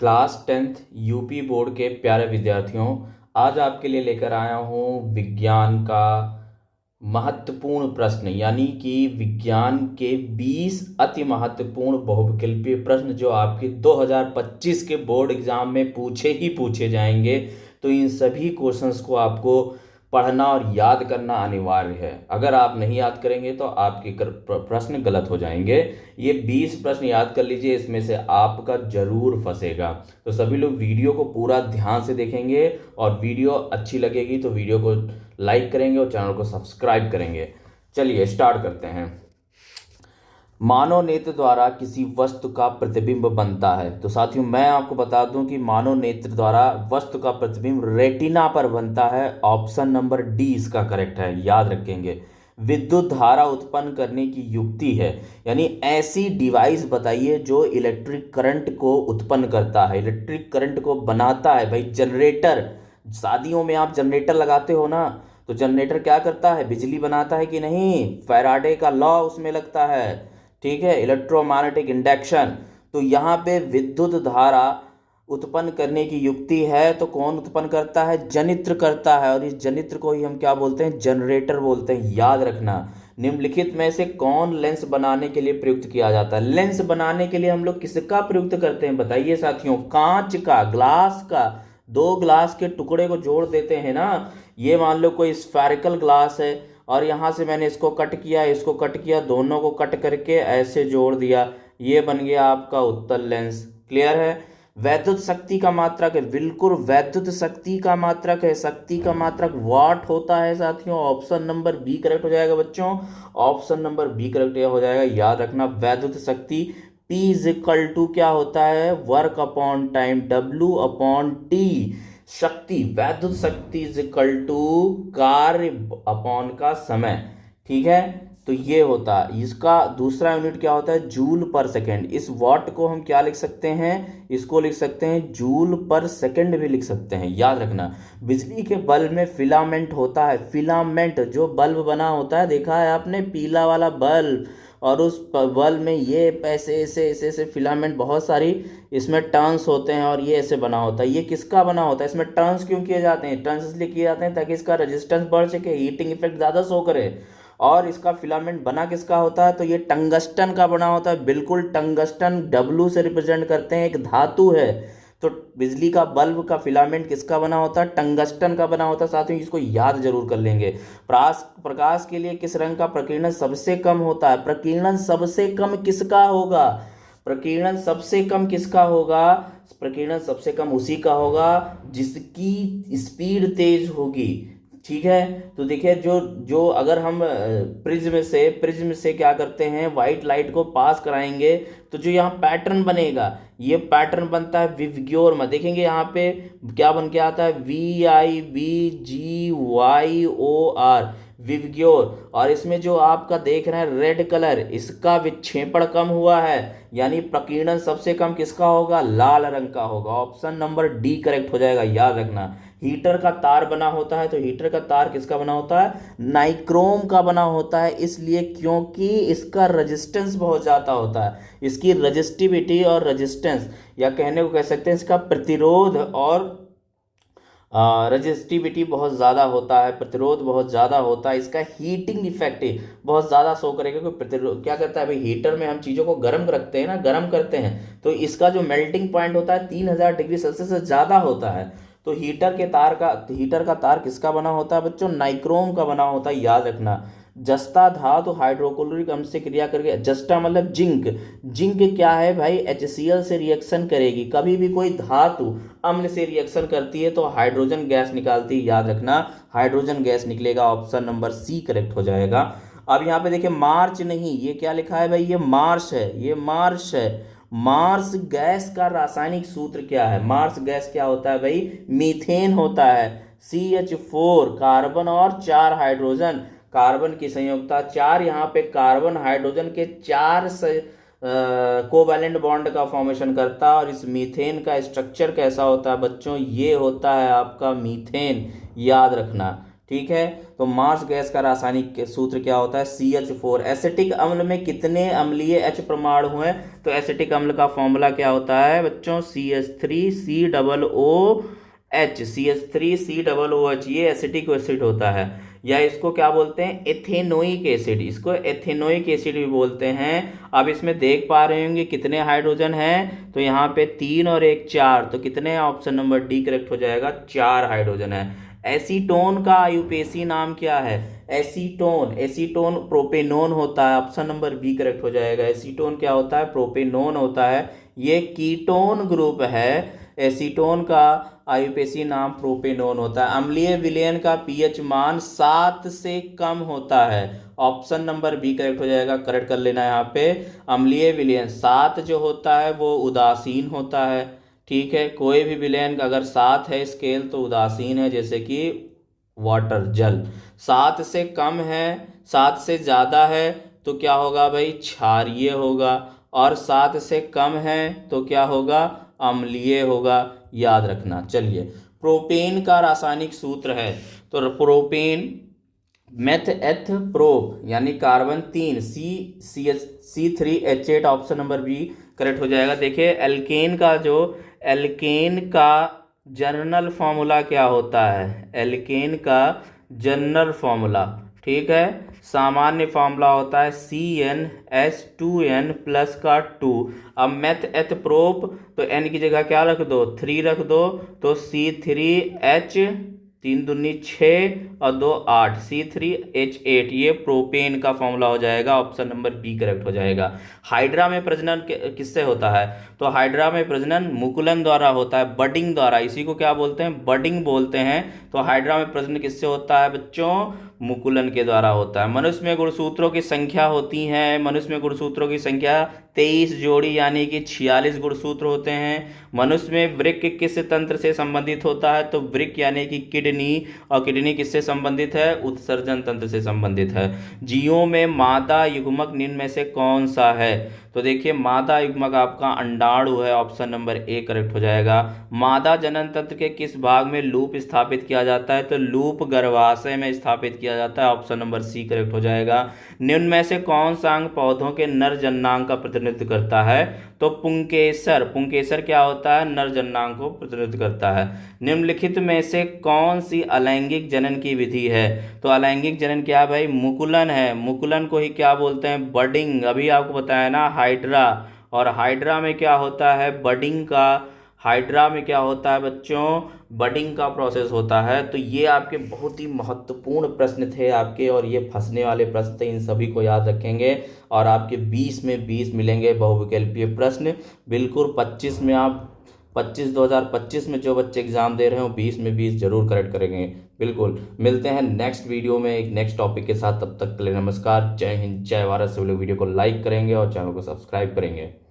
Class 10th UP board के प्यारे विद्यार्थियों, आज आपके लिए लेकर आया हूँ विज्ञान का महत्वपूर्ण प्रश्न, यानी कि विज्ञान के 20 अति महत्वपूर्ण बहुविकल्पीय प्रश्न जो आपके 2025 के बोर्ड एग्जाम में पूछे ही पूछे जाएंगे। तो इन सभी क्वेश्चंस को आपको पढ़ना और याद करना अनिवार्य है। अगर आप नहीं याद करेंगे तो आपके प्रश्न गलत हो जाएंगे। ये 20 प्रश्न याद कर लीजिए, इसमें से आपका जरूर फंसेगा। तो सभी लोग वीडियो को पूरा ध्यान से देखेंगे और वीडियो अच्छी लगेगी तो वीडियो को लाइक करेंगे और चैनल को सब्सक्राइब करेंगे। चलिए स्टार्ट करते हैं। मानव नेत्र द्वारा किसी वस्तु का प्रतिबिंब बनता है। तो साथियों, मैं आपको बता दूं कि मानव नेत्र द्वारा वस्तु का प्रतिबिंब रेटिना पर बनता है। ऑप्शन नंबर डी इसका करेक्ट है, याद रखेंगे। विद्युत धारा उत्पन्न करने की युक्ति है, यानी ऐसी डिवाइस बताइए जो इलेक्ट्रिक करंट को उत्पन्न करता है, इलेक्ट्रिक करंट को बनाता है। भाई जनरेटर, शादियों में आप जनरेटर लगाते हो ना, तो जनरेटर क्या करता है, बिजली बनाता है कि नहीं। फैराडे का लॉ उसमें लगता है, ठीक है, इलेक्ट्रोमैग्नेटिक इंडक्शन। तो यहाँ पे विद्युत धारा उत्पन्न करने की युक्ति है, तो कौन उत्पन्न करता है, जनित्र करता है। और इस जनित्र को ही हम क्या बोलते हैं, जनरेटर बोलते हैं। याद रखना, निम्नलिखित में से कौन लेंस बनाने के लिए प्रयुक्त किया जाता है। लेंस बनाने के लिए हम लोग किसका प्रयुक्त करते हैं बताइए साथियों, कांच का, ग्लास का। दो ग्लास के टुकड़े को जोड़ देते हैं ना, ये मान लो कोई स्फेरिकल ग्लास है और यहाँ से मैंने इसको कट किया, इसको कट किया, दोनों को कट करके ऐसे जोड़ दिया, ये बन गया आपका उत्तल लेंस। क्लियर है। वैद्युत शक्ति का मात्रक है, बिल्कुल वैद्युत शक्ति का मात्रक है, शक्ति का मात्रक वाट होता है साथियों। ऑप्शन नंबर बी करेक्ट हो जाएगा बच्चों, ऑप्शन नंबर बी करेक्ट हो जाएगा। याद रखना, वैद्युत शक्ति P इज इक्वल टू क्या होता है, work upon time, W upon T. शक्ति, वैद्युत शक्ति इज इक्वल टू कार्य अपॉन का समय, ठीक है। तो ये होता है, इसका दूसरा यूनिट क्या होता है, जूल पर सेकेंड। इस वॉट को हम क्या लिख सकते हैं, इसको लिख सकते हैं जूल पर सेकेंड भी लिख सकते हैं। याद रखना, बिजली के बल्ब में फिलामेंट होता है। फिलामेंट, जो बल्ब बना होता है, देखा है आपने, पीला वाला बल्ब, और उस बल्ब में ये ऐसे ऐसे ऐसे ऐसे फिलामेंट, बहुत सारी इसमें टर्न्स होते हैं और ये ऐसे बना होता है। ये किसका बना होता है, इसमें टर्न्स क्यों किए जाते हैं, टर्न्स इसलिए किए जाते हैं ताकि इसका रेजिस्टेंस बढ़ सके, हीटिंग इफेक्ट ज़्यादा शो करे। और इसका फिलामेंट बना किसका होता है, तो ये टंगस्टन का बना होता है। बिल्कुल टंगस्टन, डब्लू से रिप्रेजेंट करते हैं, एक धातु है। तो बिजली का बल्ब का फिलामेंट किसका बना होता है, टंगस्टन का बना होता है। साथ ही इसको याद जरूर कर लेंगे। प्रकाश के लिए किस रंग का प्रकीर्णन सबसे कम होता है, प्रकीर्णन सबसे कम किसका होगा, प्रकीर्णन सबसे कम किसका होगा, प्रकीर्णन सबसे कम उसी का होगा जिसकी स्पीड तेज होगी, ठीक है। तो देखिए, जो जो अगर हम प्रिज्म से क्या करते हैं, व्हाइट लाइट को पास कराएंगे, तो जो यहाँ पैटर्न बनेगा, ये पैटर्न बनता है विवग्योर में। देखेंगे यहाँ पे क्या बन के आता है, VIVGYOR, विवग्योर। और इसमें जो आपका देख रहे हैं रेड कलर, इसका विक्षेपण कम हुआ है, यानी प्रकीर्णन सबसे कम किसका होगा, लाल रंग का होगा। ऑप्शन नंबर डी करेक्ट हो जाएगा। याद रखना, हीटर का तार बना होता है, तो हीटर का तार किसका बना होता है, नाइक्रोम का बना होता है। इसलिए क्योंकि इसका रेजिस्टेंस बहुत ज़्यादा होता है, इसकी रजिस्टिविटी और रेजिस्टेंस, या कहने को कह सकते हैं इसका प्रतिरोध और रजिस्टिविटी बहुत ज़्यादा होता है, प्रतिरोध बहुत ज़्यादा होता है। इसका हीटिंग इफेक्ट बहुत ज़्यादा शो करेगा, क्योंकि प्रतिरोध क्या करता है भाई, हीटर में हम चीज़ों को गर्म रखते हैं ना, गर्म करते हैं, तो इसका जो मेल्टिंग पॉइंट होता है 3000 डिग्री सेल्सियस से ज़्यादा होता है। तो हीटर का तार किसका बना होता है बच्चों, नाइक्रोम का बना होता है। याद रखना, जस्ता धातु हाइड्रोक्लोरिक अम्ल से क्रिया करके, जस्टा मतलब जिंक, जिंक क्या है भाई, HCl से रिएक्शन करेगी। कभी भी कोई धातु अम्ल से रिएक्शन करती है तो हाइड्रोजन गैस निकालती है। याद रखना, हाइड्रोजन गैस निकलेगा। ऑप्शन नंबर सी करेक्ट हो जाएगा। अब यहाँ पे देखिए, मार्च नहीं, ये क्या लिखा है भाई, ये मार्स है, ये मार्स है। मार्स गैस का रासायनिक सूत्र क्या है, मार्स गैस क्या होता है भाई, मीथेन होता है। CH4, कार्बन और 4 हाइड्रोजन, कार्बन की संयोजकता 4, यहाँ पे कार्बन हाइड्रोजन के 4 से कोवैलेंट बॉन्ड का फॉर्मेशन करता है। और इस मीथेन का स्ट्रक्चर कैसा होता है बच्चों, ये होता है आपका मीथेन। याद रखना, ठीक है। तो मार्स गैस का रासायनिक सूत्र क्या होता है, CH4। एसिटिक अम्ल में कितने अम्लीय H परमाणु हैं, तो एसिटिक अम्ल का फॉर्मूला क्या होता है बच्चों, CH3COOH। CH3COOH ये एसिटिक एसिड होता है, या इसको क्या बोलते हैं, एथेनोइक एसिड। इसको एथेनोइक एसिड भी बोलते हैं। अब इसमें देख पा रहे होंगे कितने हाइड्रोजन हैं, तो यहाँ पे 3 और 1 4, तो कितने, ऑप्शन नंबर डी करेक्ट हो जाएगा, 4 हाइड्रोजन है। एसीटोन का आयुपेसी नाम क्या है, एसीटोन, एसीटोन प्रोपेनोन होता है, ऑप्शन नंबर बी करेक्ट हो जाएगा। एसीटोन क्या होता है, प्रोपेनोन होता है, ये कीटोन ग्रुप है। एसीटोन का आयुपेसी नाम प्रोपेनोन होता है। अम्लीय विलयन का पीएच मान 7 से कम होता है, ऑप्शन नंबर बी करेक्ट हो जाएगा। करेक्ट कर लेना यहाँ पे, अम्लीय विलयन 7 जो होता है वो उदासीन होता है, ठीक है। कोई भी विलयन अगर 7 है स्केल तो उदासीन है, जैसे कि वाटर, जल। 7 से कम है, 7 से ज़्यादा है तो क्या होगा भाई, क्षारीय होगा, और 7 से कम है तो क्या होगा, अम्लीय होगा, याद रखना। चलिए, प्रोपेन का रासायनिक सूत्र है, तो प्रोपेन मेथ एथ प्रोप यानी carbon 3 C3H8, option number B correct हो जाएगा। देखिए एल्केन का जर्नल फॉर्मूला क्या होता है, एल्केन का जनरल फॉर्मूला, ठीक है, सामान्य फॉर्मूला होता है CnH2n प्लस का 2। अब मेथ एथ प्रोप, तो n की जगह क्या रख दो, 3 रख दो, तो C3H 3 दूनी 6 और 2 8, C3H8, ये प्रोपेन का फॉर्मूला हो जाएगा, ऑप्शन नंबर बी करेक्ट हो जाएगा। हाइड्रा में प्रजनन किससे होता है, तो हाइड्रा में प्रजनन मुकुलन द्वारा होता है, बडिंग द्वारा, इसी को क्या बोलते हैं, बडिंग बोलते हैं। तो हाइड्रा में प्रजनन किससे होता है बच्चों, मुकुलन के द्वारा होता है। मनुष्य में गुणसूत्रों की संख्या होती है, मनुष्य में गुणसूत्रों की संख्या 23 जोड़ी यानी कि 46 गुणसूत्र होते हैं। मनुष्य में वृक्क किस तंत्र से संबंधित होता है, तो वृक्क यानी कि किडनी, और किडनी किससे संबंधित है, उत्सर्जन तंत्र से संबंधित है। जीवों में मादा युग्मक निम्न में से कौन सा है, तो देखिए मादा युग्मक आपका अंडाणु है, ऑप्शन नंबर ए करेक्ट हो जाएगा। मादा जनन तंत्र के किस भाग में लूप स्थापित किया जाता है, तो लूप गर्भाशय में स्थापित किया जाता है, ऑप्शन नंबर सी करेक्ट हो जाएगा। निम्न में से कौन सा अंग पौधों के नर जननांग का प्रतिनिधित्व करता है, तो पुंकेसर, पुंकेसर क्या होता है, नर जननांग को प्रतिनिधित्व करता है। निम्नलिखित में से कौन सी अलैंगिक जनन की विधि है, तो अलैंगिक जनन क्या है भाई, मुकुलन है, मुकुलन को ही क्या बोलते हैं, बडिंग। अभी आपको बताया ना हाइड्रा, और हाइड्रा में क्या होता है, बडिंग का, हाइड्रा में क्या होता है बच्चों, बडिंग का प्रोसेस होता है। तो ये आपके बहुत ही महत्वपूर्ण प्रश्न थे आपके, और ये फंसने वाले प्रश्न थे, इन सभी को याद रखेंगे, और आपके 20 में 20 मिलेंगे बहुविकल्पीय प्रश्न। बिल्कुल 25 में आप 2025 में जो बच्चे एग्जाम दे रहे हो 20 में 20 जरूर करेक्ट करेंगे। बिल्कुल, मिलते हैं नेक्स्ट वीडियो में एक नेक्स्ट टॉपिक के साथ, तब तक के लिए नमस्कार, जय हिंद, जय भारत। सभी लोग वीडियो को लाइक करेंगे और चैनल को सब्सक्राइब करेंगे।